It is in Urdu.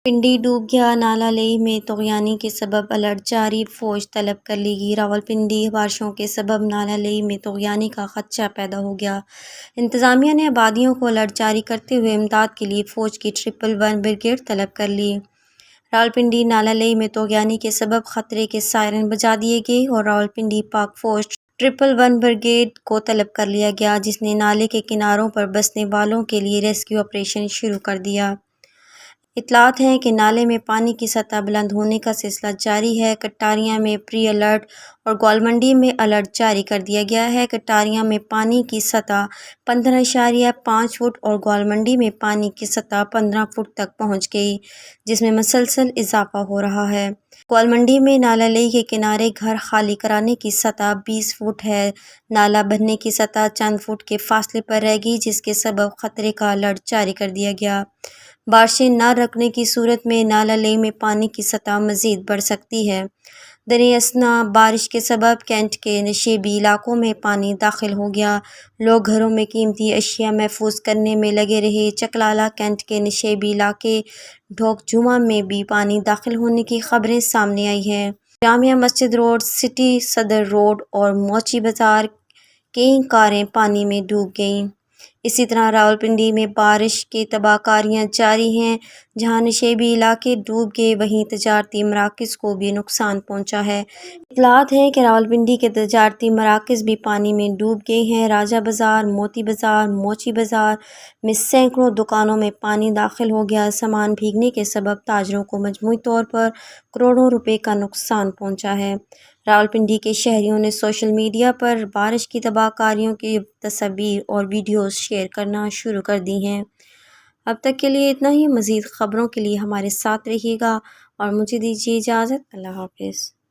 پنڈی ڈوب گیا، نالہ لیہ میں طغیانی کے سبب الرٹ جاری، فوج طلب کر لے گی۔ راولپنڈی بارشوں کے سبب نالہ لیہ میں طغیانی کا خدشہ پیدا ہو گیا۔ انتظامیہ نے آبادیوں کو الرٹ جاری کرتے ہوئے امداد کے لیے فوج کی 111 بریگیڈ طلب کر لی۔ راولپنڈی نالہ لیہ میں طغیانی کے سبب خطرے کے سائرن بجا دیے گئے اور راولپنڈی پاک فوج 111 بریگیڈ کو طلب کر لیا گیا، جس نے نالے کے کناروں پر بسنے والوں کے لیے ریسکیو آپریشن شروع کر دیا۔ اطلاعات ہیں کہ نالے میں پانی کی سطح بلند ہونے کا سلسلہ جاری ہے۔ کٹاریاں میں پری الرٹ اور گوالمنڈی میں الرٹ جاری کر دیا گیا ہے۔ کٹاریاں میں پانی کی سطح 15.5 فٹ اور گوالمنڈی میں پانی کی سطح 15 فٹ تک پہنچ گئی، جس میں مسلسل اضافہ ہو رہا ہے۔ گوالمنڈی میں نالہ لیہ کے کنارے گھر خالی کرانے کی سطح 20 فٹ ہے۔ نالہ بھرنے کی سطح چند فٹ کے فاصلے پر رہ گئی، جس کے سبب خطرے کا الرٹ جاری کر دیا گیا۔ بارشیں نہ رکنے کی صورت میں نالہ لیہ میں پانی کی سطح مزید بڑھ سکتی ہے۔ دریں اثنا بارش کے سبب کینٹ کے نشیبی علاقوں میں پانی داخل ہو گیا۔ لوگ گھروں میں قیمتی اشیاء محفوظ کرنے میں لگے رہے۔ چکلالہ کینٹ کے نشیبی علاقے ڈھوک جمعہ میں بھی پانی داخل ہونے کی خبریں سامنے آئی ہیں۔ جامعہ مسجد روڈ، سٹی صدر روڈ اور موچی بازار کئی کاریں پانی میں ڈوب گئیں۔ اسی طرح راولپنڈی میں بارش کی تباہ کاریاں جاری ہیں۔ جہاں نشیبی علاقے ڈوب گئے، وہیں تجارتی مراکز کو بھی نقصان پہنچا ہے۔ اطلاعات ہیں کہ راولپنڈی کے تجارتی مراکز بھی پانی میں ڈوب گئے ہیں۔ راجہ بازار، موتی بازار، موچی بازار میں سینکڑوں دکانوں میں پانی داخل ہو گیا۔ سامان بھیگنے کے سبب تاجروں کو مجموعی طور پر کروڑوں روپے کا نقصان پہنچا ہے۔ راولپنڈی کے شہریوں نے سوشل میڈیا پر بارش کی تباہ کاریوں کی تصاویر اور ویڈیوز شیئر کرنا شروع کر دی ہیں۔ اب تک کے لیے اتنا ہی۔ مزید خبروں کے لیے ہمارے ساتھ رہیے گا اور مجھے دیجیے اجازت۔ اللہ حافظ۔